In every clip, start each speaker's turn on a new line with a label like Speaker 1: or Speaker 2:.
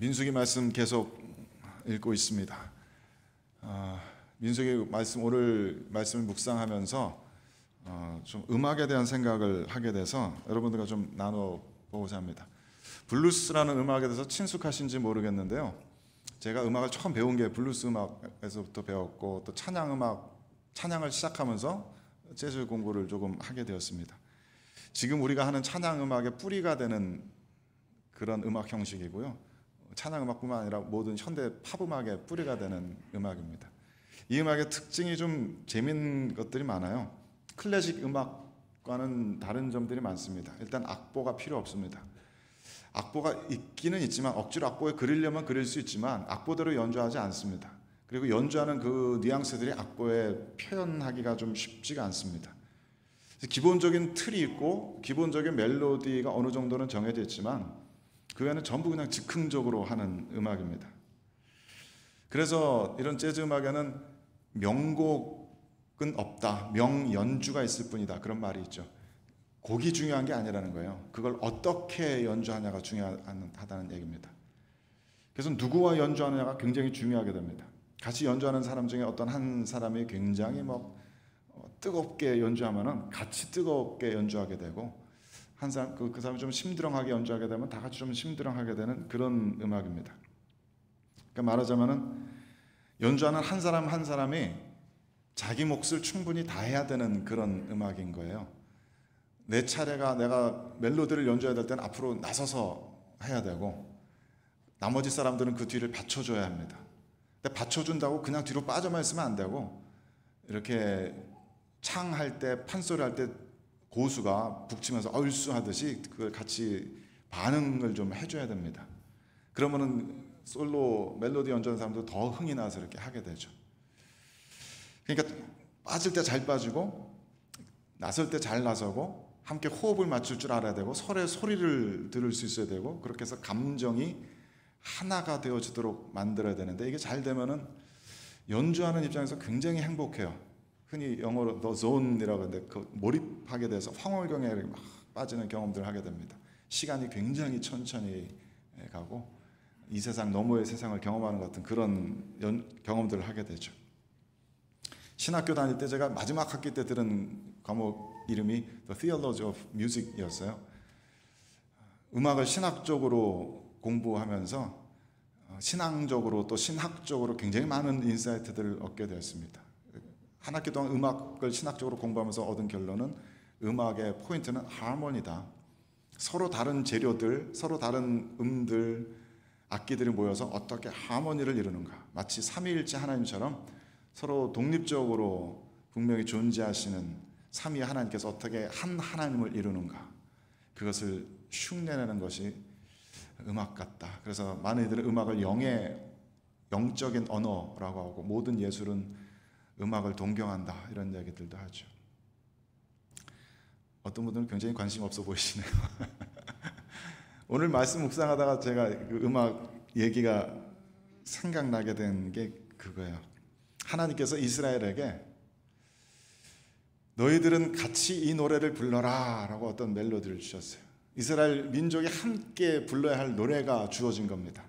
Speaker 1: 민수기 말씀 계속 읽고 있습니다. 민수기 말씀, 오늘 말씀을 묵상하면서 좀 음악에 대한 생각을 하게 돼서 여러분들과 좀 나눠보고자 합니다. 블루스라는 음악에 대해서 친숙하신지 모르겠는데요, 제가 음악을 처음 배운 게 블루스 음악에서부터 배웠고, 또 찬양을 시작하면서 재즈 공부를 조금 하게 되었습니다. 지금 우리가 하는 찬양 음악의 뿌리가 되는 그런 음악 형식이고요, 찬양 음악뿐만 아니라 모든 현대 팝 음악의 뿌리가 되는 음악입니다. 이 음악의 특징이 좀 재미있는 것들이 많아요. 클래식 음악과는 다른 점들이 많습니다. 일단 악보가 필요 없습니다. 악보가 있기는 있지만 억지로 악보에 그리려면 그릴 수 있지만 악보대로 연주하지 않습니다. 그리고 연주하는 그 뉘앙스들이 악보에 표현하기가 좀 쉽지가 않습니다. 기본적인 틀이 있고 기본적인 멜로디가 어느 정도는 정해져 있지만 그 외에는 전부 그냥 즉흥적으로 하는 음악입니다. 그래서 이런 재즈 음악에는 명곡은 없다, 명연주가 있을 뿐이다, 그런 말이 있죠. 곡이 중요한 게 아니라는 거예요. 그걸 어떻게 연주하냐가 중요하다는 얘기입니다. 그래서 누구와 연주하느냐가 굉장히 중요하게 됩니다. 같이 연주하는 사람 중에 어떤 한 사람이 굉장히 뜨겁게 연주하면은 같이 뜨겁게 연주하게 되고, 한 사람 그 사람이 좀 심드렁하게 연주하게 되면 다 같이 좀 심드렁하게 되는 그런 음악입니다. 그러니까 말하자면은 연주하는 한 사람 한 사람이 자기 몫을 충분히 다해야 되는 그런 음악인 거예요. 내 차례가 내가 멜로디를 연주해야 될 때는 앞으로 나서서 해야 되고, 나머지 사람들은 그 뒤를 받쳐줘야 합니다. 근데 받쳐준다고 그냥 뒤로 빠져만 있으면 안 되고, 이렇게 창할 때, 판소리 할 때 고수가 북치면서 얼쑤하듯이 그걸 같이 반응을 좀 해줘야 됩니다. 그러면은 솔로 멜로디 연주하는 사람도 더 흥이 나서 이렇게 하게 되죠. 그러니까 빠질 때 잘 빠지고 나설 때 잘 나서고 함께 호흡을 맞출 줄 알아야 되고 서로의 소리를 들을 수 있어야 되고, 그렇게 해서 감정이 하나가 되어지도록 만들어야 되는데, 이게 잘 되면은 연주하는 입장에서 굉장히 행복해요. 흔히 영어로 The Zone이라고 하는데, 그 몰입하게 돼서 황홀경에 막 빠지는 경험들을 하게 됩니다. 시간이 굉장히 천천히 가고 이 세상 너머의 세상을 경험하는 것 같은 그런 경험들을 하게 되죠. 신학교 다닐 때 제가 마지막 학기 때 들은 과목 이름이 The Theology of Music이었어요. 음악을 신학적으로 공부하면서 신앙적으로 또 신학적으로 굉장히 많은 인사이트들을 얻게 되었습니다. 한 학기 동안 음악을 신학적으로 공부하면서 얻은 결론은 음악의 포인트는 하모니다. 서로 다른 재료들, 서로 다른 음들, 악기들이 모여서 어떻게 하모니를 이루는가. 마치 삼위일체 하나님처럼 서로 독립적으로 분명히 존재하시는 삼위 하나님께서 어떻게 한 하나님을 이루는가. 그것을 흉내내는 것이 음악 같다. 그래서 많은 이들은 음악을 영적인 언어라고 하고, 모든 예술은 음악을 동경한다, 이런 얘기들도 하죠. 어떤 분들은 굉장히 관심 없어 보이시네요. 오늘 말씀 묵상하다가 제가 그 음악 얘기가 생각나게 된 게 그거예요. 하나님께서 이스라엘에게 너희들은 같이 이 노래를 불러라 라고 어떤 멜로디를 주셨어요. 이스라엘 민족이 함께 불러야 할 노래가 주어진 겁니다.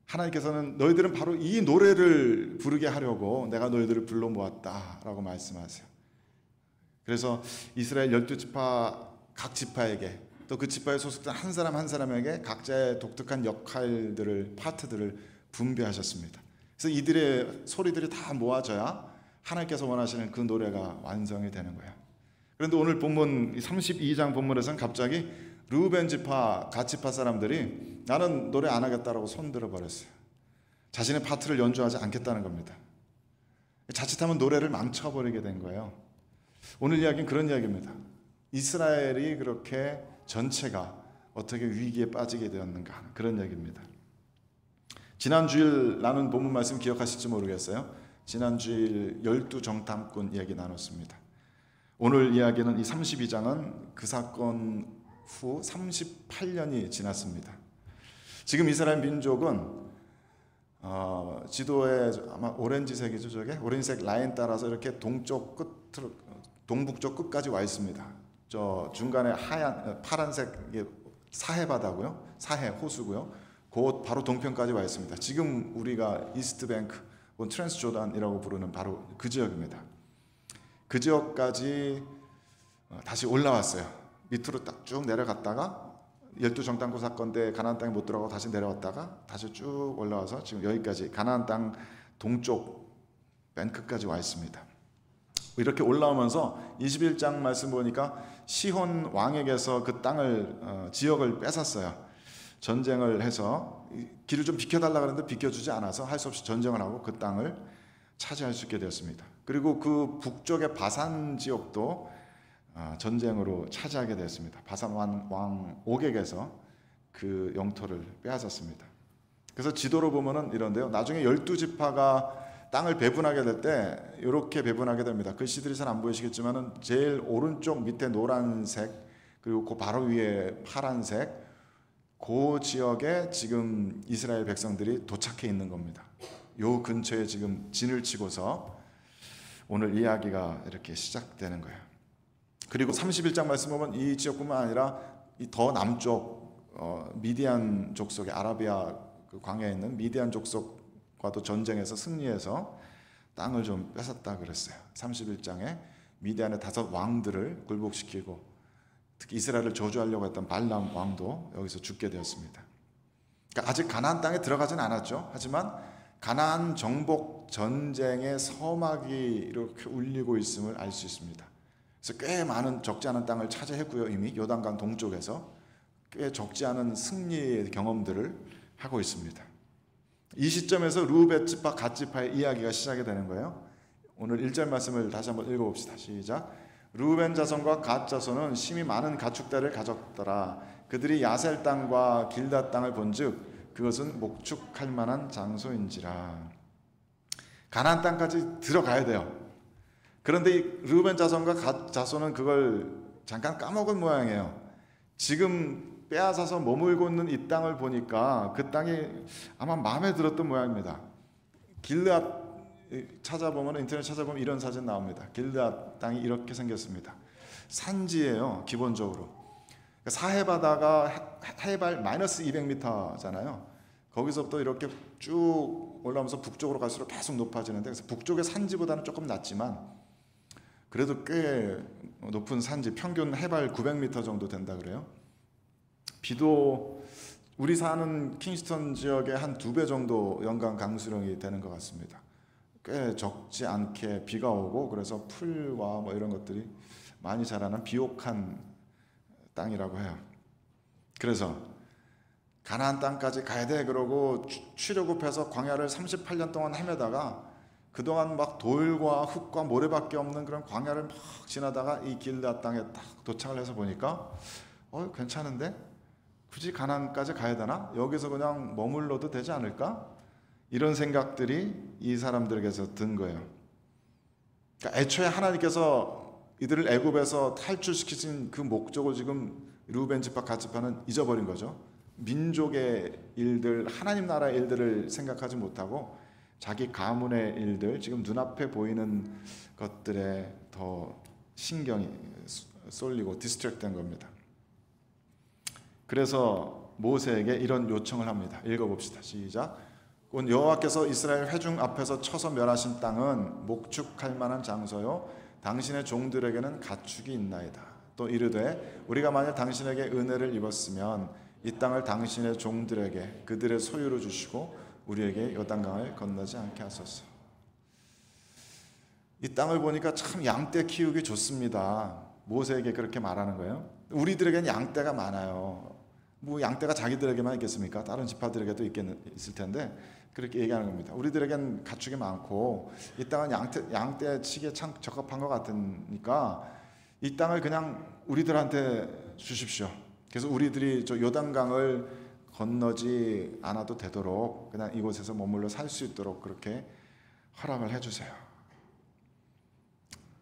Speaker 1: 하나님께서는 너희들은 바로 이 노래를 부르게 하려고 내가 너희들을 불러 모았다 라고 말씀하세요. 그래서 이스라엘 12지파 각 지파에게, 또 그 지파에 소속된 한 사람 한 사람에게 각자의 독특한 역할들을, 파트들을 분배하셨습니다. 그래서 이들의 소리들이 다 모아져야 하나님께서 원하시는 그 노래가 완성이 되는 거예요. 그런데 오늘 본문 32장 본문에서는 갑자기 르우벤 지파, 갓 지파 사람들이 나는 노래 안 하겠다라고 손들어 버렸어요. 자신의 파트를 연주하지 않겠다는 겁니다. 자칫하면 노래를 망쳐버리게 된 거예요. 오늘 이야기는 그런 이야기입니다. 이스라엘이 그렇게 전체가 어떻게 위기에 빠지게 되었는가, 그런 얘기입니다. 지난주일 나눈 본문 말씀 기억하실지 모르겠어요. 지난주일 12정탐꾼 이야기 나눴습니다. 오늘 이야기는 이 32장은 그 사건 후 38년이 지났습니다. 지금 이스라엘 민족은 지도에 아마 오렌지색이죠, 저게 오렌지색 라인 따라서 이렇게 동북쪽 끝까지 와 있습니다. 저 중간에 파란색 사해 바다고요, 사해 호수고요. 곧 바로 동편까지 와 있습니다. 지금 우리가 이스트뱅크, 트랜스조단이라고 부르는 바로 그 지역입니다. 그 지역까지 다시 올라왔어요. 밑으로 딱 쭉 내려갔다가 12정탐구 사건 때 가나안 땅에 못 들어가고 다시 내려왔다가 다시 쭉 올라와서 지금 여기까지 가나안 땅 동쪽 맨 끝까지 와 있습니다. 이렇게 올라오면서 21장 말씀 보니까 시혼 왕에게서 그 땅을 지역을 뺏었어요. 전쟁을 해서 길을 좀 비켜달라 그랬는데 비켜주지 않아서 할 수 없이 전쟁을 하고 그 땅을 차지할 수 있게 되었습니다. 그리고 그 북쪽의 바산 지역도 전쟁으로 차지하게 되었습니다. 바산 왕 옥에게서 그 영토를 빼앗았습니다. 그래서 지도로 보면은 이런데요. 나중에 12지파가 땅을 배분하게 될 때 이렇게 배분하게 됩니다. 글씨들이 잘 안 보이시겠지만은 제일 오른쪽 밑에 노란색, 그리고 그 바로 위에 파란색, 그 지역에 지금 이스라엘 백성들이 도착해 있는 겁니다. 요 근처에 지금 진을 치고서 오늘 이야기가 이렇게 시작되는 거예요. 그리고 31장 말씀 보면 이 지역뿐만 아니라 이 더 남쪽 미디안 족속의 아라비아 그 광야에 있는 미디안 족속과도 전쟁에서 승리해서 땅을 좀 뺏었다 그랬어요. 31장에 미디안의 5 왕들을 굴복시키고 특히 이스라엘을 저주하려고 했던 발람 왕도 여기서 죽게 되었습니다. 그러니까 아직 가나안 땅에 들어가진 않았죠. 하지만 가나안 정복 전쟁의 서막이 이렇게 울리고 있음을 알 수 있습니다. 그래서 꽤 많은 적지 않은 땅을 차지했고요. 이미 요단강 동쪽에서 꽤 적지 않은 승리의 경험들을 하고 있습니다. 이 시점에서 루벤 지파, 갓 지파의 이야기가 시작이 되는 거예요. 오늘 1절 말씀을 다시 한번 읽어봅시다. 시작. 루벤 자손과 갓 자손은 심히 많은 가축대를 가졌더라. 그들이 야셀 땅과 길닷 땅을 본즉 그것은 목축할 만한 장소인지라. 가나안 땅까지 들어가야 돼요. 그런데 이 루벤 자손과 갓 자손은 그걸 잠깐 까먹은 모양이에요. 지금 빼앗아서 머물고 있는 이 땅을 보니까 그 땅이 아마 마음에 들었던 모양입니다. 길앗 찾아보면, 인터넷 찾아보면 이런 사진 나옵니다. 길앗 땅이 이렇게 생겼습니다. 산지예요. 기본적으로 사해바다가 해발 마이너스 200m잖아요. 거기서부터 이렇게 쭉 올라오면서 북쪽으로 갈수록 계속 높아지는데, 그래서 북쪽의 산지보다는 조금 낮지만 그래도 꽤 높은 산지, 평균 해발 900m 정도 된다 그래요. 비도 우리 사는 킹스턴 지역의 한 2배 정도 연간 강수량이 되는 것 같습니다. 꽤 적지 않게 비가 오고, 그래서 풀과 뭐 이런 것들이 많이 자라는 비옥한 땅이라고 해요. 그래서 가나안 땅까지 가야 돼 그러고 출애굽해서 광야를 38년 동안 헤매다가 그동안 막 돌과 흙과 모래밖에 없는 그런 광야를 막 지나다가 이 길앗 땅에 딱 도착을 해서 보니까 괜찮은데? 굳이 가나안까지 가야 되나? 여기서 그냥 머물러도 되지 않을까? 이런 생각들이 이 사람들에게서 든 거예요. 그러니까 애초에 하나님께서 이들을 애굽에서 탈출시키신 그 목적을 지금 루벤 지파, 갓 지파는 잊어버린 거죠. 민족의 일들, 하나님 나라의 일들을 생각하지 못하고 자기 가문의 일들, 지금 눈앞에 보이는 것들에 더 신경이 쏠리고 디스트랙된 겁니다. 그래서 모세에게 이런 요청을 합니다. 읽어봅시다. 시작. 곧 여호와께서 이스라엘 회중 앞에서 쳐서 멸하신 땅은 목축할 만한 장소요, 당신의 종들에게는 가축이 있나이다. 또 이르되 우리가 만일 당신에게 은혜를 입었으면 이 땅을 당신의 종들에게 그들의 소유로 주시고 우리에게 요단강을 건너지 않게 하소서. 이 땅을 보니까 참 양떼 키우기 좋습니다. 모세에게 그렇게 말하는 거예요. 우리들에게는 양떼가 많아요. 뭐 양떼가 자기들에게만 있겠습니까? 다른 지파들에게도 있을 텐데 그렇게 얘기하는 겁니다. 우리들에겐 가축이 많고 이 땅은 양떼 치기에 참 적합한 것 같으니까 이 땅을 그냥 우리들한테 주십시오. 그래서 우리들이 저 요단강을 건너지 않아도 되도록 그냥 이곳에서 머물러 살 수 있도록 그렇게 허락을 해주세요.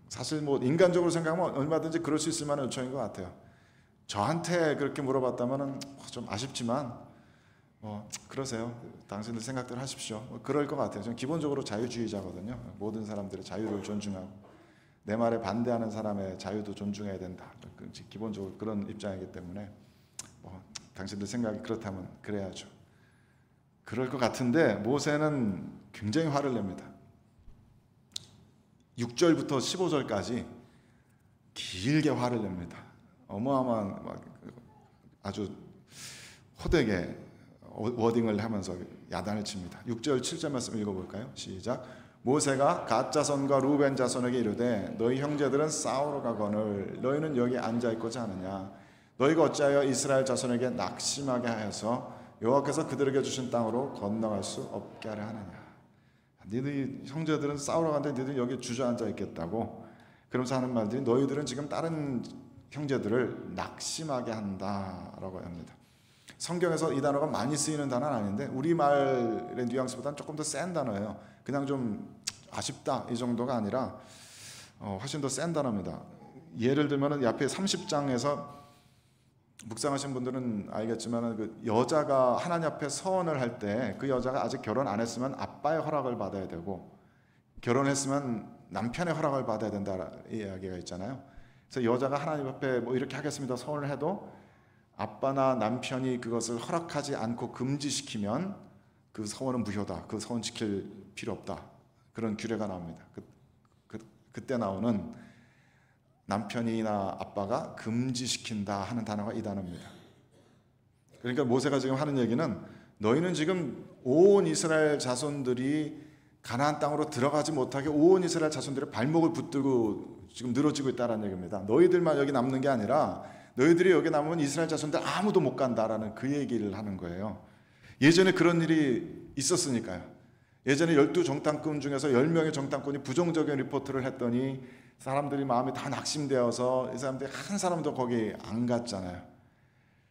Speaker 1: 사실 뭐 인간적으로 생각하면 얼마든지 그럴 수 있을 만한 요청인 것 같아요. 저한테 그렇게 물어봤다면 좀 아쉽지만 그러세요. 당신들 생각대로 하십시오. 그럴 것 같아요. 저는 기본적으로 자유주의자거든요. 모든 사람들의 자유를 존중하고 내 말에 반대하는 사람의 자유도 존중해야 된다. 기본적으로 그런 입장이기 때문에 당신들 생각이 그렇다면 그래야죠. 그럴 것 같은데 모세는 굉장히 화를 냅니다. 6절부터 15절까지 길게 화를 냅니다. 어마어마한 아주 호되게 워딩을 하면서 야단을 칩니다. 6절 7절 말씀 읽어볼까요? 시작. 모세가 갓 자손과 루벤 자손에게 이르되 너희 형제들은 싸우러 가거늘 너희는 여기 앉아있고자 하느냐. 너희가 어찌하여 이스라엘 자손에게 낙심하게 하여서 여호와께서 그들에게 주신 땅으로 건너갈 수 없게 하려 하느냐. 너희 형제들은 싸우러 가는데 너희들 여기 주저앉아 있겠다고. 그러면서 하는 말들이 너희들은 지금 다른 형제들을 낙심하게 한다라고 합니다. 성경에서 이 단어가 많이 쓰이는 단어는 아닌데 우리말의 뉘앙스보다는 조금 더 센 단어예요. 그냥 좀 아쉽다 이 정도가 아니라 훨씬 더 센 단어입니다. 예를 들면 이 앞에 30장에서 묵상하신 분들은 알겠지만 그 여자가 하나님 앞에 서원을 할 때 그 여자가 아직 결혼 안 했으면 아빠의 허락을 받아야 되고 결혼했으면 남편의 허락을 받아야 된다 이야기가 있잖아요. 그래서 여자가 하나님 앞에 뭐 이렇게 하겠습니다 서원을 해도 아빠나 남편이 그것을 허락하지 않고 금지시키면 그 서원은 무효다. 그 서원 지킬 필요 없다. 그런 규례가 나옵니다. 그때 나오는 남편이나 아빠가 금지시킨다 하는 단어가 이 단어입니다. 그러니까 모세가 지금 하는 얘기는 너희는 지금 온 이스라엘 자손들이 가나안 땅으로 들어가지 못하게 온 이스라엘 자손들의 발목을 붙들고 지금 늘어지고 있다는 얘기입니다. 너희들만 여기 남는 게 아니라 너희들이 여기 남으면 이스라엘 자손들 아무도 못 간다라는 그 얘기를 하는 거예요. 예전에 그런 일이 있었으니까요. 예전에 12정탐꾼 중에서 10명의 정탐꾼이 부정적인 리포트를 했더니 사람들이 마음이 다 낙심되어서 이 사람들이 한 사람도 거기 안 갔잖아요.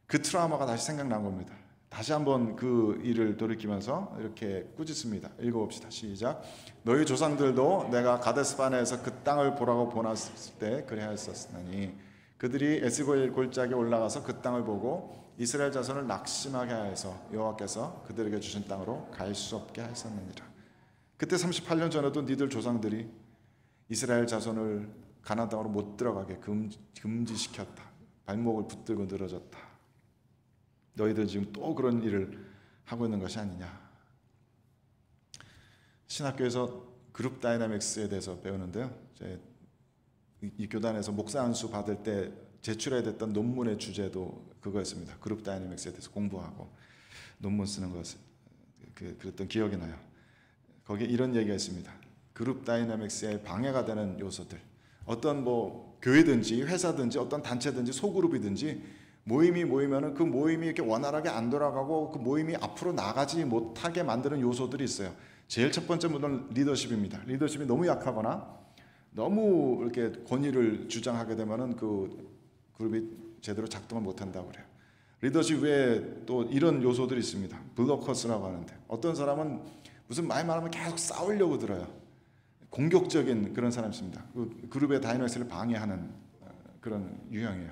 Speaker 1: 그 트라우마가 다시 생각난 겁니다. 다시 한번 그 일을 돌이키면서 이렇게 꾸짖습니다. 읽어봅시다. 시작. 너희 조상들도 내가 가데스바네에서 그 땅을 보라고 보냈을 때 그리하였었으니 그들이 에스고엘 골짜기에 올라가서 그 땅을 보고 이스라엘 자손을 낙심하게 하여서 여호와께서 그들에게 주신 땅으로 갈 수 없게 하셨느니라. 그때 38년 전에도 니들 조상들이 이스라엘 자손을 가나안 땅으로 못 들어가게 금지시켰다. 발목을 붙들고 늘어졌다. 너희들 지금 또 그런 일을 하고 있는 것이 아니냐. 신학교에서 그룹 다이나믹스에 대해서 배우는데요. 이 교단에서 목사 안수 받을 때 제출해야 됐던 논문의 주제도 그거였습니다. 그룹 다이나믹스에 대해서 공부하고 논문 쓰는 것을 그랬던 기억이 나요. 거기에 이런 얘기가 있습니다. 그룹 다이나믹스에 방해가 되는 요소들, 어떤 뭐 교회든지 회사든지 어떤 단체든지 소그룹이든지 모임이 모이면은 그 모임이 이렇게 원활하게 안 돌아가고 그 모임이 앞으로 나가지 못하게 만드는 요소들이 있어요. 제일 첫 번째 물론 리더십입니다. 리더십이 너무 약하거나 너무 이렇게 권위를 주장하게 되면은 그 그룹이 제대로 작동을 못 한다고 그래요. 리더십 외에 또 이런 요소들이 있습니다. 블로커스라고 하는데 어떤 사람은 무슨 말 말하면 계속 싸우려고 들어요. 공격적인 그런 사람이 있습니다. 그 그룹의 다이너스를 방해하는 그런 유형이에요.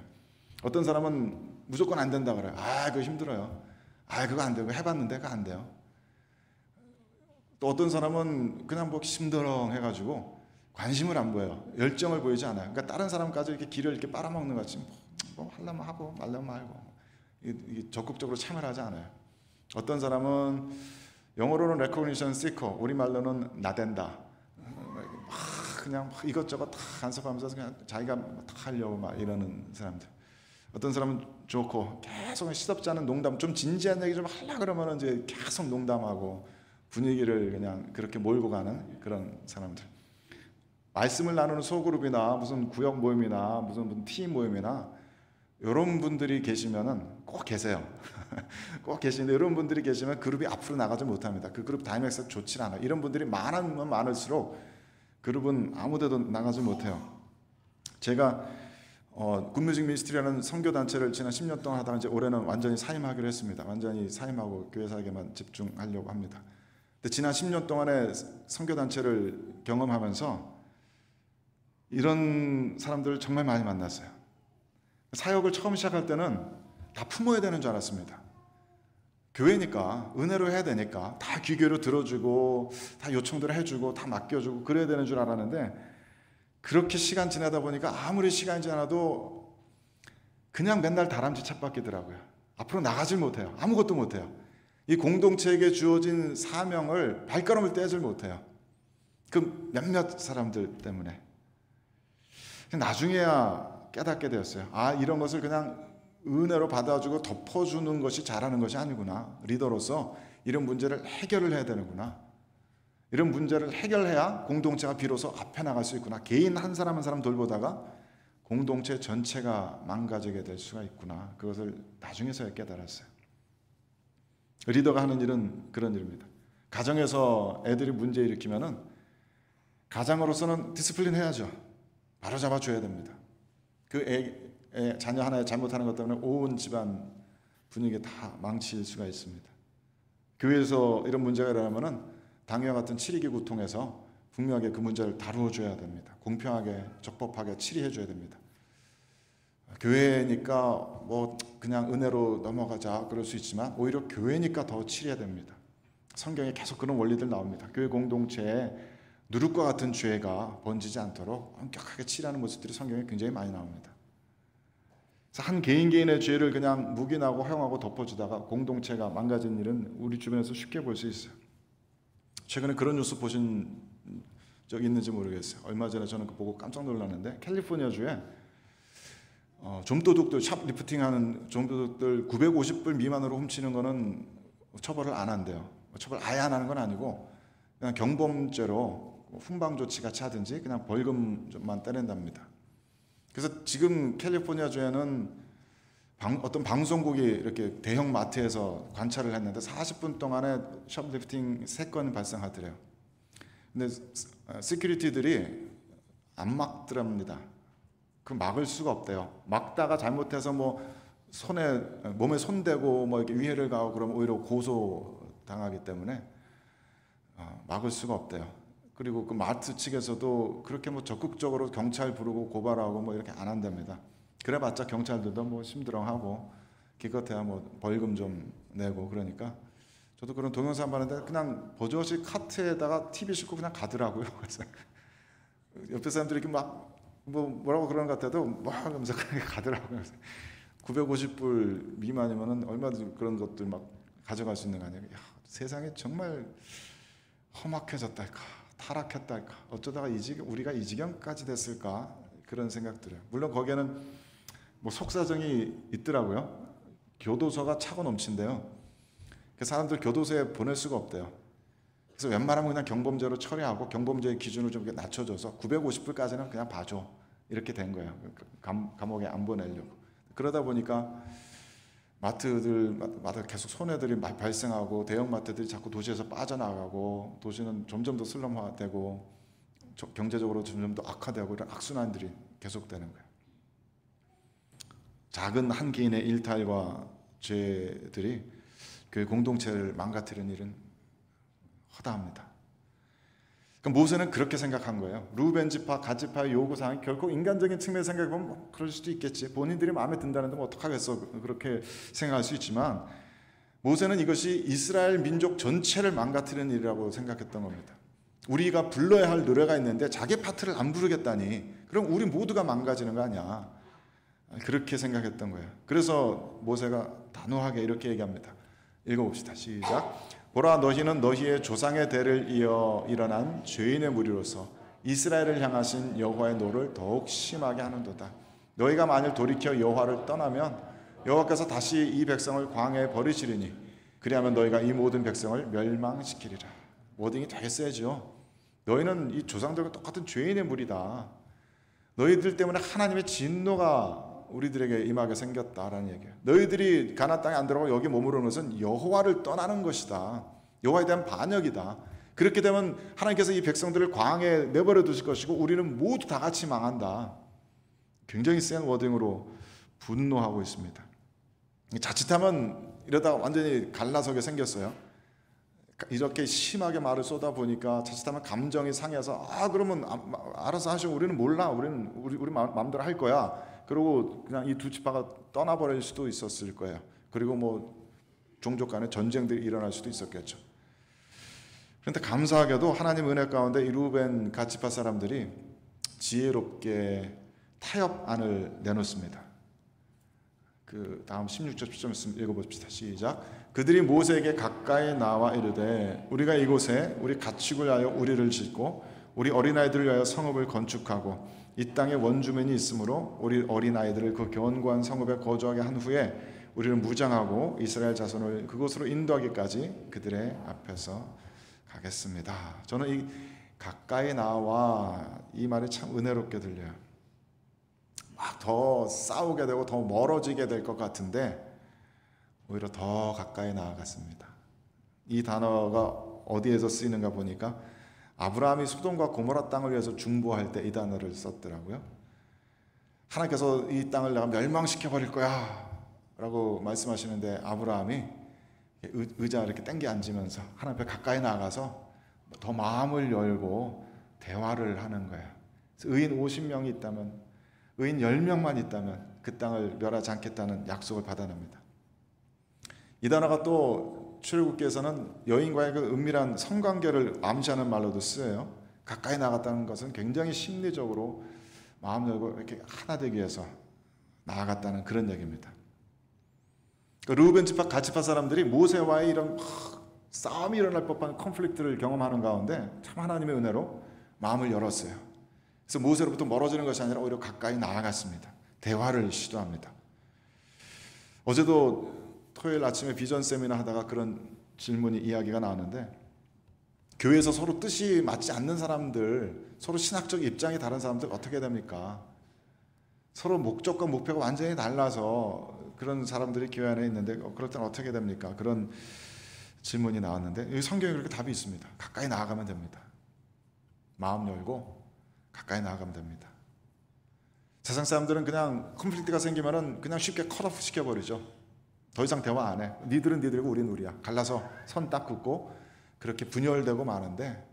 Speaker 1: 어떤 사람은 무조건 안 된다 그래요. 그거 힘들어요. 그거 안 되고 해봤는데 그거 안 돼요. 또 어떤 사람은 그냥 뭐 심드렁 해가지고 관심을 안 보여요. 열정을 보이지 않아요. 그러니까 다른 사람까지 이렇게 길을 이렇게 빨아먹는 것 같이 뭐 하려면 하고 말려면 말고 이게 적극적으로 참여를 하지 않아요. 어떤 사람은 영어로는 recognition seeker, 우리말로는 나댄다. 그냥 이것저것 다 간섭하면서 그냥 자기가 다 하려고 막 이러는 사람들. 어떤 사람은 좋고 계속 시덥지 않은 농담, 좀 진지한 얘기 좀 하려고 그러면 이제 계속 농담하고 분위기를 그냥 그렇게 몰고 가는 그런 사람들. 말씀을 나누는 소그룹이나 무슨 구역 모임이나 무슨 팀 모임이나 이런 분들이 계시면은 꼭 계세요. 꼭 계시는데 이런 분들이 계시면 그룹이 앞으로 나가지 못합니다. 그 그룹 다이내믹스가 좋지 않아요. 이런 분들이 많으면 많을수록 그룹은 아무데도 나가지 못해요. 제가 굿뮤직 미니스트리라는 선교단체를 지난 10년 동안 하다가 이제 올해는 완전히 사임하기로 했습니다. 완전히 사임하고 교회사에게만 집중하려고 합니다. 근데 지난 10년 동안의 선교단체를 경험하면서 이런 사람들을 정말 많이 만났어요. 사역을 처음 시작할 때는 다 품어야 되는 줄 알았습니다. 교회니까 은혜로 해야 되니까 다 귀교로 들어주고 다 요청들을 해주고 다 맡겨주고 그래야 되는 줄 알았는데 그렇게 시간 지나다 보니까 아무리 시간이 지나도 그냥 맨날 다람쥐 찻바퀴더라고요. 앞으로 나가질 못해요. 아무것도 못해요. 이 공동체에게 주어진 사명을 발걸음을 떼질 못해요. 그 몇몇 사람들 때문에. 나중에야 깨닫게 되었어요. 아, 이런 것을 그냥 은혜로 받아주고 덮어주는 것이 잘하는 것이 아니구나. 리더로서 이런 문제를 해결을 해야 되는구나. 이런 문제를 해결해야 공동체가 비로소 앞에 나갈 수 있구나. 개인 한 사람 한 사람 돌보다가 공동체 전체가 망가지게 될 수가 있구나. 그것을 나중에서야 깨달았어요. 리더가 하는 일은 그런 일입니다. 가정에서 애들이 문제 일으키면은 가장으로서는 디스플린 해야죠. 바로 잡아줘야 됩니다. 자녀 하나에 잘못하는 것 때문에 온 집안 분위기 다 망칠 수가 있습니다. 교회에서 이런 문제가 일어나면은 당뇨와 같은 치리기구 통해서 분명하게 그 문제를 다루어줘야 됩니다. 공평하게 적법하게 치리해줘야 됩니다. 교회니까 뭐 그냥 은혜로 넘어가자 그럴 수 있지만 오히려 교회니까 더 치려야 됩니다. 성경에 계속 그런 원리들 나옵니다. 교회 공동체에 누룩과 같은 죄가 번지지 않도록 엄격하게 치라는 모습들이 성경에 굉장히 많이 나옵니다. 그래서 한 개인의 죄를 그냥 묵인하고 허용하고 덮어주다가 공동체가 망가진 일은 우리 주변에서 쉽게 볼 수 있어요. 최근에 그런 뉴스 보신 적 있는지 모르겠어요. 얼마 전에 저는 그거 보고 깜짝 놀랐는데 캘리포니아주에 좀도둑들, 샵 리프팅하는 좀도둑들 950불 미만으로 훔치는 거는 처벌을 안 한대요. 처벌 아예 안 하는 건 아니고 그냥 경범죄로 훈방 조치 같이 하든지 그냥 벌금만 때린답니다. 그래서 지금 캘리포니아주에는 어떤 방송국이 이렇게 대형 마트에서 관찰을 했는데 40분 동안에 샵리프팅 3건 발생하더래요. 근데 시큐리티들이 안 막더랍니다. 그 막을 수가 없대요. 막다가 잘못해서 뭐 몸에 손대고 뭐 이렇게 위해를 가하고 그러면 오히려 고소 당하기 때문에 막을 수가 없대요. 그리고 그 마트 측에서도 그렇게 뭐 적극적으로 경찰 부르고 고발하고 뭐 이렇게 안 한답니다. 그래봤자 경찰들도 뭐 심드렁하고 기껏해야 뭐 벌금 좀 내고 그러니까 저도 그런 동영상 봤는데 그냥 버젓이 카트에다가 TV 싣고 그냥 가더라고요. 그래서 옆에 사람들이 이렇게 막 뭐라고 그러는 것 같아도 뭐 하면서 그냥 가더라고요. 950불 미만이면은 얼마든지 그런 것들 막 가져갈 수 있는 거 아니에요. 야, 세상에 정말 험악해졌달까, 타락했달까, 어쩌다가 우리가 이 지경까지 됐을까 그런 생각 들어요. 물론 거기에는 뭐 속사정이 있더라고요. 교도소가 차고 넘친대요. 그 사람들 교도소에 보낼 수가 없대요. 그래서 웬만하면 그냥 경범죄로 처리하고 경범죄의 기준을 좀 낮춰줘서 950불까지는 그냥 봐줘. 이렇게 된 거예요. 감옥에 안 보내려고. 그러다 보니까 마트들마다 계속 손해들이 발생하고 대형 마트들이 자꾸 도시에서 빠져나가고 도시는 점점 더 슬럼화되고 경제적으로 점점 더 악화되고 이런 악순환들이 계속되는 거예요. 작은 한 개인의 일탈과 죄들이 그 공동체를 망가뜨리는 일은 허다합니다. 그러니까 모세는 그렇게 생각한 거예요. 루벤 지파, 갓 지파의 요구사항이 결코 인간적인 측면에서 생각해보면 뭐 그럴 수도 있겠지. 본인들이 마음에 든다는데 뭐 어떡하겠어. 그렇게 생각할 수 있지만 모세는 이것이 이스라엘 민족 전체를 망가뜨리는 일이라고 생각했던 겁니다. 우리가 불러야 할 노래가 있는데 자기 파트를 안 부르겠다니 그럼 우리 모두가 망가지는 거 아니야. 그렇게 생각했던 거예요. 그래서 모세가 단호하게 이렇게 얘기합니다. 읽어봅시다. 시작. 보라, 너희는 너희의 조상의 대를 이어 일어난 죄인의 무리로서 이스라엘을 향하신 여호와의 노를 더욱 심하게 하는도다. 너희가 만일 돌이켜 여호와를 떠나면 여호와께서 다시 이 백성을 광야에 버리시리니 그리하면 너희가 이 모든 백성을 멸망시키리라. 워딩이 되게 세죠. 너희는 이 조상들과 똑같은 죄인의 무리다. 너희들 때문에 하나님의 진노가 우리들에게 임하게 생겼다라는 얘기예요. 너희들이 가나안 땅에 안 들어가고 여기 머무르는 것은 여호와를 떠나는 것이다. 여호와에 대한 반역이다. 그렇게 되면 하나님께서 이 백성들을 광야에 내버려 두실 것이고 우리는 모두 다 같이 망한다. 굉장히 센 워딩으로 분노하고 있습니다. 자칫하면 이러다 완전히 갈라서게 생겼어요. 이렇게 심하게 말을 쏟아 보니까 자칫하면 감정이 상해서 그러면 알아서 하시고 우리는 몰라. 우리 마음대로 할 거야. 그리고 그냥 이 두 지파가 떠나버릴 수도 있었을 거예요. 그리고 뭐 종족 간에 전쟁들이 일어날 수도 있었겠죠. 그런데 감사하게도 하나님 은혜 가운데 이 루벤 갓 지파 사람들이 지혜롭게 타협안을 내놓습니다. 그 다음 16절 17절 읽어봅시다. 시작. 그들이 모세에게 가까이 나와 이르되 우리가 이곳에 우리 가축을 위하여 우리를 짓고 우리 어린아이들을 위하여 성읍을 건축하고 이 땅에 원주민이 있으므로 우리 어린아이들을 그 견고한 성읍에 거주하게 한 후에 우리는 무장하고 이스라엘 자손을 그곳으로 인도하기까지 그들의 앞에서 가겠습니다. 저는 이 가까이 나와 이 말이 참 은혜롭게 들려요. 막 더 싸우게 되고 더 멀어지게 될 것 같은데 오히려 더 가까이 나아갔습니다. 이 단어가 어디에서 쓰이는가 보니까 아브라함이 소돔과 고모라 땅을 위해서 중보할 때 이 단어를 썼더라고요. 하나님께서 이 땅을 내가 멸망시켜 버릴 거야 라고 말씀하시는데 아브라함이 의자 이렇게 땡겨 앉으면서 하나님 앞에 가까이 나가서 더 마음을 열고 대화를 하는 거예요. 의인 50명이 있다면, 의인 10명만 있다면 그 땅을 멸하지 않겠다는 약속을 받아냅니다. 이 단어가 또 출애굽기에서는 여인과의 그 은밀한 성관계를 암시하는 말로도 쓰여요. 가까이 나갔다는 것은 굉장히 심리적으로 마음 열고 이렇게 하나 되기 위해서 나아갔다는 그런 얘기입니다. 르우벤 지파 갓 지파 사람들이 모세와의 이런 싸움이 일어날 법한 컨플릭트를 경험하는 가운데 참 하나님의 은혜로 마음을 열었어요. 그래서 모세로부터 멀어지는 것이 아니라 오히려 가까이 나아갔습니다. 대화를 시도합니다. 어제도 토요일 아침에 비전 세미나 하다가 그런 질문이 이야기가 나왔는데 교회에서 서로 뜻이 맞지 않는 사람들, 서로 신학적 입장이 다른 사람들 어떻게 됩니까? 서로 목적과 목표가 완전히 달라서 그런 사람들이 교회 안에 있는데 그럴 때는 어떻게 됩니까? 그런 질문이 나왔는데 성경에 그렇게 답이 있습니다. 가까이 나아가면 됩니다. 마음 열고 가까이 나아가면 됩니다. 세상 사람들은 그냥 컨플릭트가 생기면은 그냥 쉽게 컷오프 시켜버리죠. 더 이상 대화 안 해. 니들은 니들이고 우린 우리야. 갈라서 선 딱 긋고 그렇게 분열되고 마는데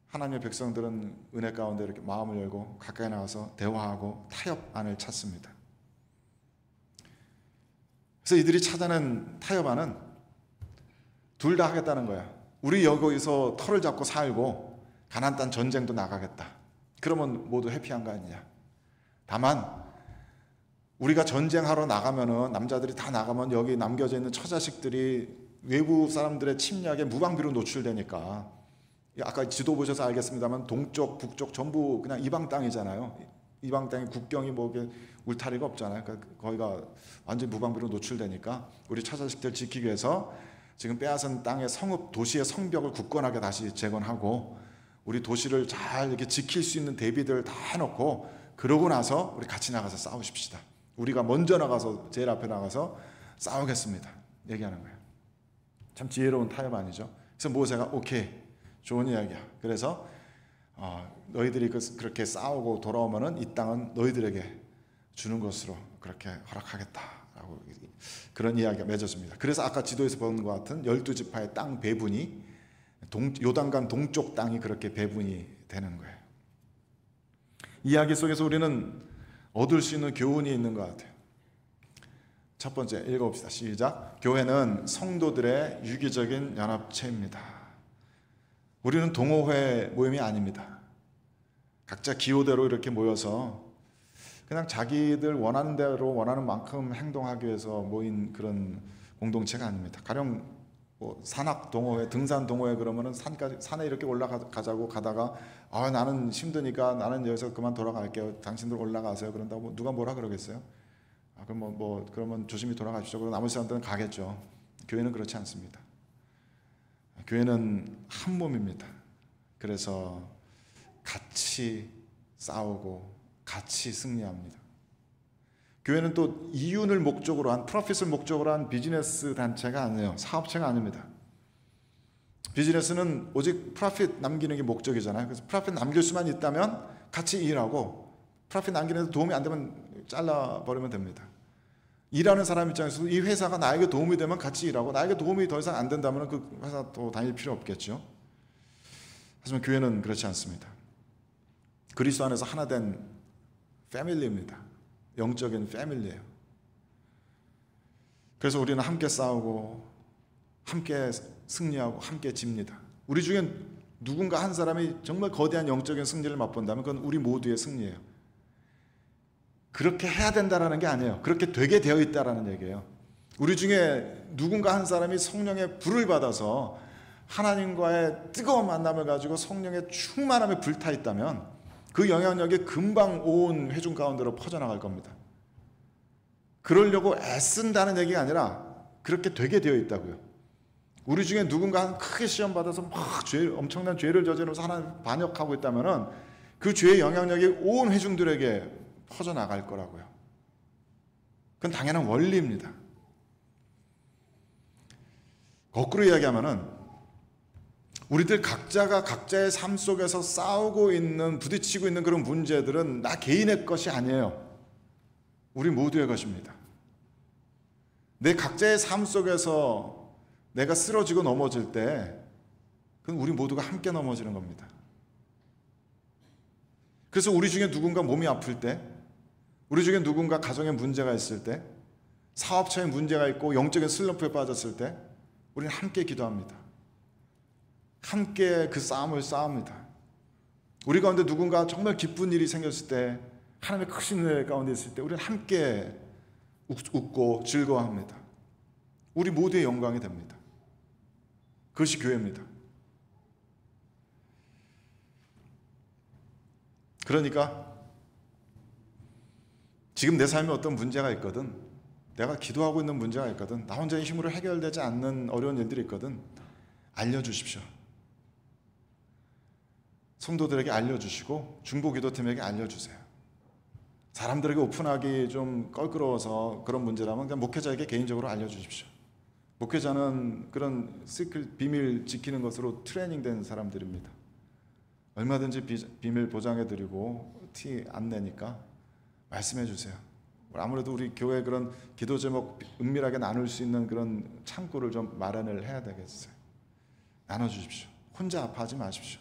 Speaker 1: 하나님의 백성들은 은혜 가운데 이렇게 마음을 열고 가까이 나와서 대화하고 타협안을 찾습니다. 그래서 이들이 찾아낸 타협안은 둘 다 하겠다는 거야. 우리 여기서 터를 잡고 살고 가나안 땅 전쟁도 나가겠다. 그러면 모두 해피한 거 아니냐. 다만 우리가 전쟁하러 나가면은 남자들이 다 나가면 여기 남겨져 있는 처자식들이 외부 사람들의 침략에 무방비로 노출되니까 아까 지도 보셔서 알겠습니다만 동쪽, 북쪽 전부 그냥 이방 땅이잖아요. 이방 땅이 국경이 뭐 울타리가 없잖아요. 그러니까 거기가 완전 무방비로 노출되니까 우리 처자식들 지키기 위해서 지금 빼앗은 땅의 성읍, 도시의 성벽을 굳건하게 다시 재건하고 우리 도시를 잘 이렇게 지킬 수 있는 대비들을 다 해놓고 그러고 나서 우리 같이 나가서 싸우십시다. 우리가 먼저 나가서 제일 앞에 나가서 싸우겠습니다. 얘기하는 거예요. 참 지혜로운 타협 아니죠. 그래서 모세가 오케이, 좋은 이야기야. 그래서 너희들이 그렇게 싸우고 돌아오면은 이 땅은 너희들에게 주는 것으로 그렇게 허락하겠다라고 그런 이야기가 맺어집니다. 그래서 아까 지도에서 본 것 같은 12지파의 땅 배분이 요단강 동쪽 땅이 그렇게 배분이 되는 거예요. 이야기 속에서 우리는 얻을 수 있는 교훈이 있는 것 같아요. 첫 번째 읽어봅시다. 시작. 교회는 성도들의 유기적인 연합체입니다. 우리는 동호회 모임이 아닙니다. 각자 기호대로 이렇게 모여서 그냥 자기들 원하는 대로 원하는 만큼 행동하기 위해서 모인 그런 공동체가 아닙니다. 가령 뭐 산악 동호회, 등산 동호회 그러면은 산에 이렇게 올라가자고 가다가 나는 힘드니까 나는 여기서 그만 돌아갈게요. 당신들 올라가세요. 그런다고 누가 뭐라 그러겠어요? 그럼 그러면 조심히 돌아가십시오. 그럼 나머지 사람들은 가겠죠. 교회는 그렇지 않습니다. 교회는 한 몸입니다. 그래서 같이 싸우고 같이 승리합니다. 교회는 또 이윤을 목적으로 한, 프로핏을 목적으로 한 비즈니스 단체가 아니에요. 사업체가 아닙니다. 비즈니스는 오직 프로핏 남기는 게 목적이잖아요. 그래서 프로핏 남길 수만 있다면 같이 일하고 프로핏 남기는 데 도움이 안 되면 잘라버리면 됩니다. 일하는 사람 입장에서도 이 회사가 나에게 도움이 되면 같이 일하고 나에게 도움이 더 이상 안 된다면 그 회사 또 다닐 필요 없겠죠. 하지만 교회는 그렇지 않습니다. 그리스도 안에서 하나 된 패밀리입니다. 영적인 패밀리예요. 그래서 우리는 함께 싸우고 함께 승리하고 함께 집니다. 우리 중에 누군가 한 사람이 정말 거대한 영적인 승리를 맛본다면 그건 우리 모두의 승리예요. 그렇게 해야 된다라는 게 아니에요. 그렇게 되게 되어 있다라는 얘기예요. 우리 중에 누군가 한 사람이 성령의 불을 받아서 하나님과의 뜨거운 만남을 가지고 성령의 충만함에 불타 있다면 그 영향력이 금방 온 회중 가운데로 퍼져나갈 겁니다. 그러려고 애쓴다는 얘기가 아니라 그렇게 되게 되어 있다고요. 우리 중에 누군가 크게 시험 받아서 막 엄청난 죄를 저지르면서 하나님 반역하고 있다면 그 죄의 영향력이 온 회중들에게 퍼져나갈 거라고요. 그건 당연한 원리입니다. 거꾸로 이야기하면은 우리들 각자가 각자의 삶 속에서 싸우고 있는, 부딪히고 있는 그런 문제들은 나 개인의 것이 아니에요. 우리 모두의 것입니다. 내 각자의 삶 속에서 내가 쓰러지고 넘어질 때 그건 우리 모두가 함께 넘어지는 겁니다. 그래서 우리 중에 누군가 몸이 아플 때, 우리 중에 누군가 가정에 문제가 있을 때, 사업처에 문제가 있고 영적인 슬럼프에 빠졌을 때 우리는 함께 기도합니다. 함께 그 싸움을 싸웁니다. 우리 가운데 누군가 정말 기쁜 일이 생겼을 때, 하나님의 크신 은혜 가운데 있을 때 우리는 함께 웃고 즐거워합니다. 우리 모두의 영광이 됩니다. 그것이 교회입니다. 그러니까 지금 내 삶에 어떤 문제가 있거든, 내가 기도하고 있는 문제가 있거든, 나 혼자의 힘으로 해결되지 않는 어려운 일들이 있거든, 알려주십시오. 성도들에게 알려주시고 중보기도팀에게 알려주세요. 사람들에게 오픈하기 좀 껄끄러워서 그런 문제라면 그냥 목회자에게 개인적으로 알려주십시오. 목회자는 그런 시크릿, 비밀 지키는 것으로 트레이닝된 사람들입니다. 얼마든지 비밀 보장해드리고 티 안 내니까 말씀해 주세요. 아무래도 우리 교회 그런 기도 제목 은밀하게 나눌 수 있는 그런 창구를 좀 마련을 해야 되겠어요. 나눠주십시오. 혼자 아파하지 마십시오.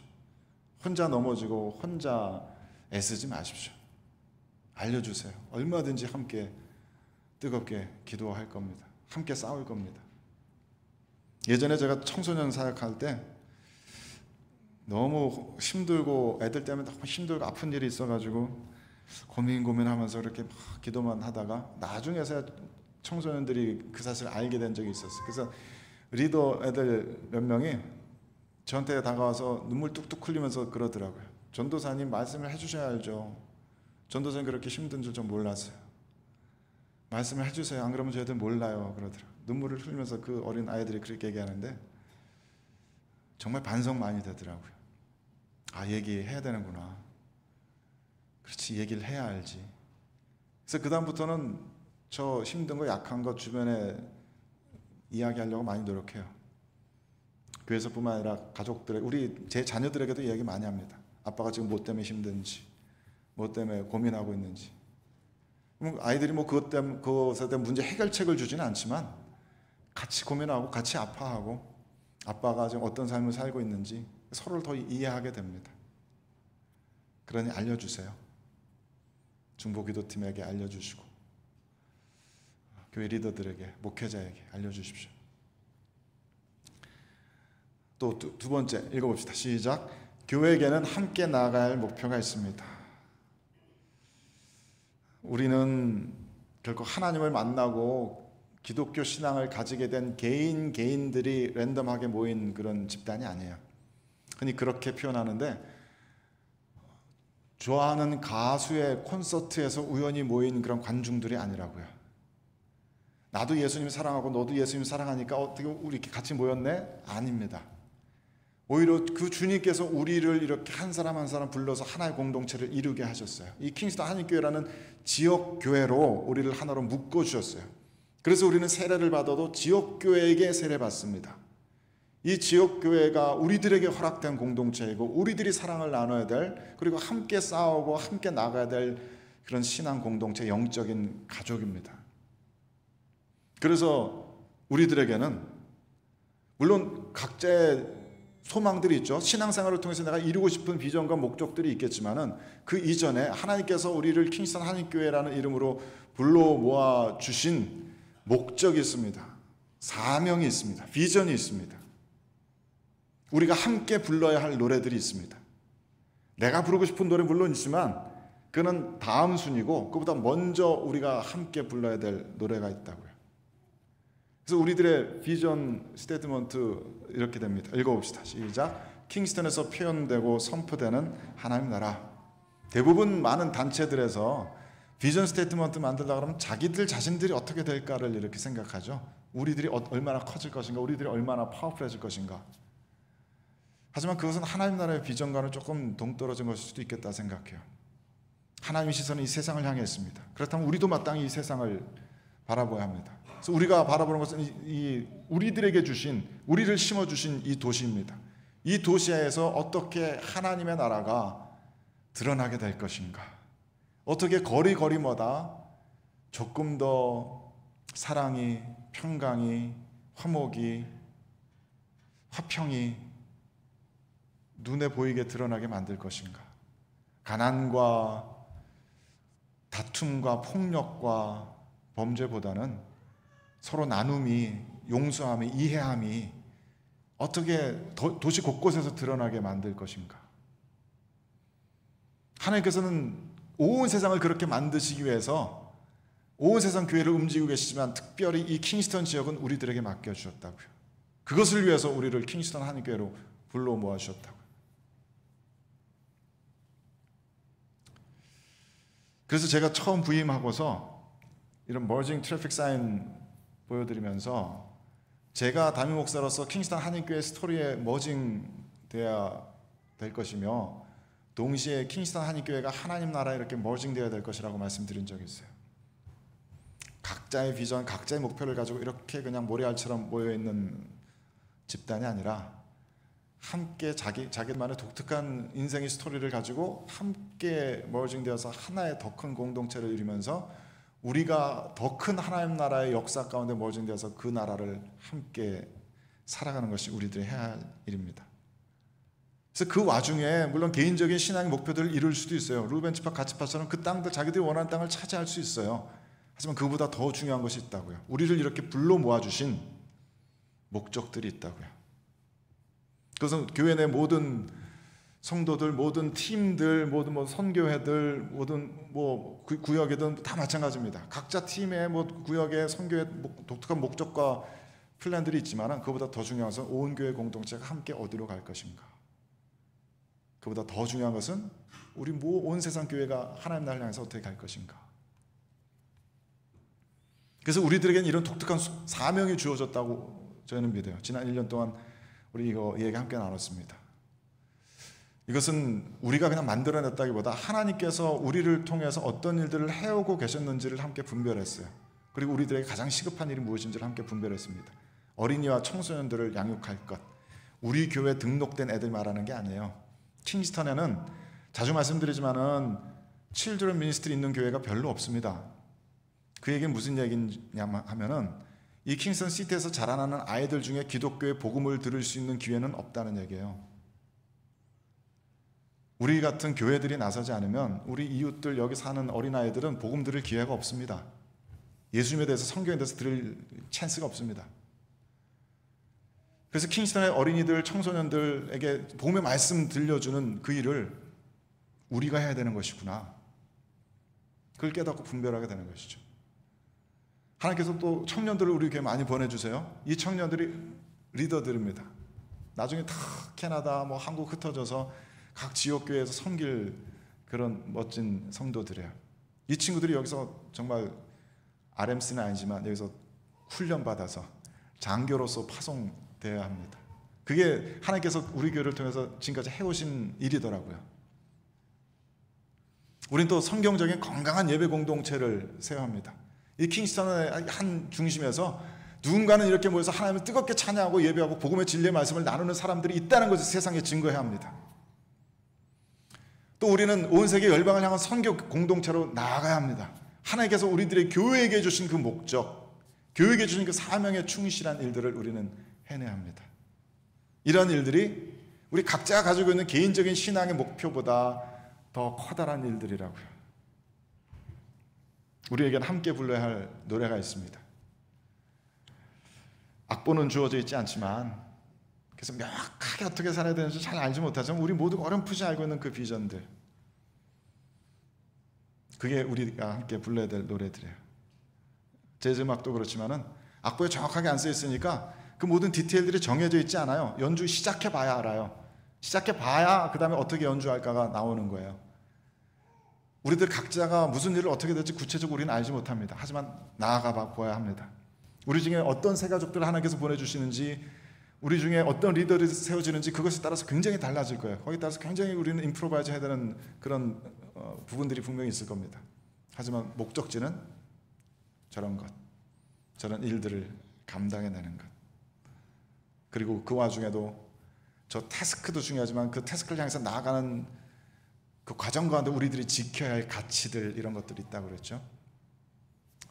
Speaker 1: 혼자 넘어지고 혼자 애쓰지 마십시오. 알려주세요. 얼마든지 함께 뜨겁게 기도할 겁니다. 함께 싸울 겁니다. 예전에 제가 청소년 사역할 때 너무 힘들고 애들 때문에 너무 힘들고 아픈 일이 있어가지고 고민하면서 그렇게 막 기도만 하다가 나중에서야 청소년들이 그 사실을 알게 된 적이 있었어요. 그래서 리더 애들 몇 명이 저한테 다가와서 눈물 뚝뚝 흘리면서 그러더라고요. 전도사님 말씀을 해주셔야 알죠. 전도사님 그렇게 힘든 줄 좀 몰랐어요. 말씀을 해주세요. 안 그러면 저희들 몰라요. 그러더라고요. 눈물을 흘리면서 그 어린 아이들이 그렇게 얘기하는데 정말 반성 많이 되더라고요. 아, 얘기해야 되는구나. 그렇지, 얘기를 해야 알지. 그래서 그 다음부터는 저 힘든 거 약한 거 주변에 이야기하려고 많이 노력해요. 교회에서뿐만 아니라 가족들에게, 우리 제 자녀들에게도 이야기 많이 합니다. 아빠가 지금 뭐 때문에 힘든지, 뭐 때문에 고민하고 있는지. 아이들이 뭐 그것에 대한 문제 해결책을 주지는 않지만 같이 고민하고 같이 아파하고 아빠가 지금 어떤 삶을 살고 있는지 서로를 더 이해하게 됩니다. 그러니 알려주세요. 중보기도팀에게 알려주시고 교회 리더들에게, 목회자에게 알려주십시오. 또 두 번째 읽어봅시다. 시작. 교회에게는 함께 나아갈 목표가 있습니다. 우리는 결코 하나님을 만나고 기독교 신앙을 가지게 된 개인들이 랜덤하게 모인 그런 집단이 아니에요. 흔히 그렇게 표현하는데, 좋아하는 가수의 콘서트에서 우연히 모인 그런 관중들이 아니라고요. 나도 예수님 사랑하고 너도 예수님 사랑하니까 어떻게 우리 이렇게 같이 모였네? 아닙니다. 오히려 그 주님께서 우리를 이렇게 한 사람 한 사람 불러서 하나의 공동체를 이루게 하셨어요. 이 킹스턴 한인교회라는 지역교회로 우리를 하나로 묶어주셨어요. 그래서 우리는 세례를 받아도 지역교회에게 세례받습니다. 이 지역교회가 우리들에게 허락된 공동체이고 우리들이 사랑을 나눠야 될, 그리고 함께 싸우고 함께 나가야 될 그런 신앙 공동체, 영적인 가족입니다. 그래서 우리들에게는 물론 각자의 소망들이 있죠. 신앙생활을 통해서 내가 이루고 싶은 비전과 목적들이 있겠지만은 그 이전에 하나님께서 우리를 킹스턴 한인교회라는 이름으로 불러 모아 주신 목적이 있습니다. 사명이 있습니다. 비전이 있습니다. 우리가 함께 불러야 할 노래들이 있습니다. 내가 부르고 싶은 노래 물론 있지만 그는 다음 순위고 그보다 먼저 우리가 함께 불러야 될 노래가 있다고요. 그래서 우리들의 비전 스테이트먼트 이렇게 됩니다. 읽어봅시다. 시작. 킹스턴에서 표현되고 선포되는 하나님 나라. 대부분 많은 단체들에서 비전 스테이트먼트 만들려고 하면 자기들 자신들이 어떻게 될까를 이렇게 생각하죠. 우리들이 얼마나 커질 것인가, 우리들이 얼마나 파워풀해질 것인가. 하지만 그것은 하나님 나라의 비전과는 조금 동떨어진 것일 수도 있겠다 생각해요. 하나님의 시선은 이 세상을 향해 있습니다. 그렇다면 우리도 마땅히 이 세상을 바라봐야 합니다. 그래서 우리가 바라보는 것은 우리들에게 주신, 우리를 심어주신 이 도시입니다. 이 도시에서 어떻게 하나님의 나라가 드러나게 될 것인가, 어떻게 거리거리마다 조금 더 사랑이, 평강이, 화목이, 화평이 눈에 보이게 드러나게 만들 것인가. 가난과 다툼과 폭력과 범죄보다는 서로 나눔이, 용서함이, 이해함이 어떻게 도시 곳곳에서 드러나게 만들 것인가. 하나님께서는 온 세상을 그렇게 만드시기 위해서 온 세상 교회를 움직이고 계시지만 특별히 이 킹스턴 지역은 우리들에게 맡겨주셨다고요. 그것을 위해서 우리를 킹스턴 한인교회로 불러 모아주셨다고요. 그래서 제가 처음 부임하고서 이런 머징 트래픽 사인 보여드리면서 제가 담임 목사로서 킹스턴 한인교회 스토리에 머징 돼야 될 것이며 동시에 킹스턴 한인교회가 하나님 나라에 이렇게 머징 되어야 될 것이라고 말씀드린 적이 있어요. 각자의 비전, 각자의 목표를 가지고 이렇게 그냥 모래알처럼 모여있는 집단이 아니라 함께 자기만의 독특한 인생의 스토리를 가지고 함께 머징되어서 하나의 더 큰 공동체를 이루면서 우리가 더 큰 하나님 나라의 역사 가운데 머징되어서 그 나라를 함께 살아가는 것이 우리들이 해야 할 일입니다. 그래서 그 와중에 물론 개인적인 신앙의 목표들을 이룰 수도 있어요. 루벤 지파 갓지파처럼 그 땅들, 자기들이 원하는 땅을 차지할 수 있어요. 하지만 그보다 더 중요한 것이 있다고요. 우리를 이렇게 불러 모아주신 목적들이 있다고요. 그래서 교회 내 모든 성도들, 모든 팀들, 모든 선교회들, 모든 구역이든 다 마찬가지입니다. 각자 팀의 구역의 선교의 독특한 목적과 플랜들이 있지만 그보다 더 중요한 것은 온 교회 공동체가 함께 어디로 갈 것인가. 그보다 더 중요한 것은 우리 온 세상 교회가 하나님 나라를 향해서 어떻게 갈 것인가. 그래서 우리들에게는 이런 독특한 사명이 주어졌다고 저희는 믿어요. 지난 1년 동안 우리 이거 얘기 함께 나눴습니다. 이것은 우리가 그냥 만들어냈다기보다 하나님께서 우리를 통해서 어떤 일들을 해오고 계셨는지를 함께 분별했어요. 그리고 우리들에게 가장 시급한 일이 무엇인지를 함께 분별했습니다. 어린이와 청소년들을 양육할 것. 우리 교회 등록된 애들 말하는 게 아니에요. 킹스턴에는 자주 말씀드리지만은 칠드런 미니스트리 있는 교회가 별로 없습니다. 그 얘기는 무슨 얘기냐 하면은 이 킹스턴 시티에서 자라나는 아이들 중에 기독교의 복음을 들을 수 있는 기회는 없다는 얘기예요. 우리 같은 교회들이 나서지 않으면 우리 이웃들 여기 사는 어린아이들은 복음 들을 기회가 없습니다. 예수님에 대해서, 성경에 대해서 들을 찬스가 없습니다. 그래서 킹스턴의 어린이들, 청소년들에게 복음의 말씀 들려주는 그 일을 우리가 해야 되는 것이구나. 그걸 깨닫고 분별하게 되는 것이죠. 하나님께서 또 청년들을 우리 교회에 많이 보내주세요. 이 청년들이 리더들입니다. 나중에 다 캐나다, 한국 흩어져서 각 지역교회에서 섬길 그런 멋진 성도들이에요. 이 친구들이 여기서 정말 RMC는 아니지만 여기서 훈련받아서 장교로서 파송되어야 합니다. 그게 하나님께서 우리 교회를 통해서 지금까지 해오신 일이더라고요. 우리는 또 성경적인 건강한 예배 공동체를 세워야 합니다. 이 킹스턴의 한 중심에서 누군가는 이렇게 모여서 하나님을 뜨겁게 찬양하고 예배하고 복음의 진리의 말씀을 나누는 사람들이 있다는 것을 세상에 증거해야 합니다. 또 우리는 온 세계 열방을 향한 선교 공동체로 나아가야 합니다. 하나님께서 우리들의 교회에게 주신 그 목적, 교회에게 주신 그 사명에 충실한 일들을 우리는 해내야 합니다. 이러한 일들이 우리 각자가 가지고 있는 개인적인 신앙의 목표보다 더 커다란 일들이라고요. 우리에게는 함께 불러야 할 노래가 있습니다. 악보는 주어져 있지 않지만 그래서 명확하게 어떻게 살아야 되는지 잘 알지 못하지만 우리 모두가 어렴풋이 알고 있는 그 비전들. 그게 우리가 함께 불러야 될 노래들이에요. 재즈 음악도 그렇지만은 악보에 정확하게 안 써 있으니까 그 모든 디테일들이 정해져 있지 않아요. 연주 시작해 봐야 알아요. 시작해 봐야 그 다음에 어떻게 연주할까가 나오는 거예요. 우리들 각자가 무슨 일을 어떻게 될지 구체적으로 우리는 알지 못합니다. 하지만 나아가 보아야 합니다. 우리 중에 어떤 새 가족들을 하나님께서 보내주시는지, 우리 중에 어떤 리더들이 세워지는지 그것에 따라서 굉장히 달라질 거예요. 거기에 따라서 굉장히 우리는 임프로바이즈 해야 되는 그런 부분들이 분명히 있을 겁니다. 하지만 목적지는 저런 것, 저런 일들을 감당해내는 것. 그리고 그 와중에도 저 태스크도 중요하지만 그 태스크를 향해서 나아가는 그 과정 가운데 우리들이 지켜야 할 가치들, 이런 것들이 있다고 그랬죠.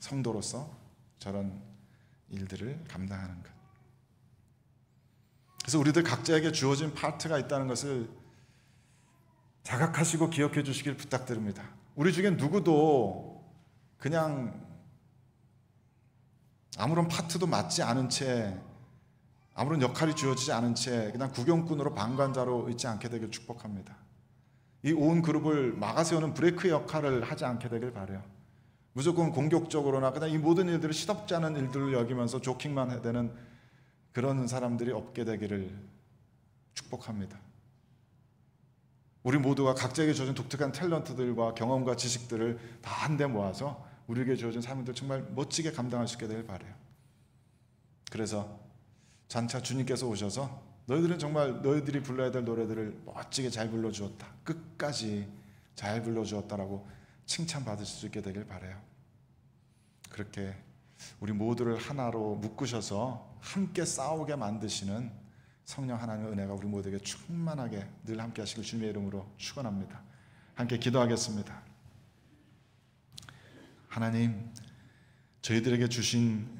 Speaker 1: 성도로서 저런 일들을 감당하는 것. 그래서 우리들 각자에게 주어진 파트가 있다는 것을 자각하시고 기억해 주시길 부탁드립니다. 우리 중에 누구도 그냥 아무런 파트도 맞지 않은 채, 아무런 역할이 주어지지 않은 채 그냥 구경꾼으로 방관자로 있지 않게 되길 축복합니다. 이 온 그룹을 막아세우는 브레이크 역할을 하지 않게 되길 바라요. 무조건 공격적으로나 그냥 이 모든 일들을 시덥지 않은 일들을 여기면서 조킹만 되는 그런 사람들이 없게 되기를 축복합니다. 우리 모두가 각자에게 주어진 독특한 탤런트들과 경험과 지식들을 다 한데 모아서 우리에게 주어진 삶을 정말 멋지게 감당할 수 있게 되길 바라요. 그래서 장차 주님께서 오셔서 너희들은 정말 너희들이 불러야 될 노래들을 멋지게 잘 불러주었다, 끝까지 잘 불러주었다라고 칭찬받으실 수 있게 되길 바라요. 그렇게 우리 모두를 하나로 묶으셔서 함께 싸우게 만드시는 성령 하나님의 은혜가 우리 모두에게 충만하게 늘 함께 하시길 주님의 이름으로 축원합니다. 함께 기도하겠습니다. 하나님, 저희들에게 주신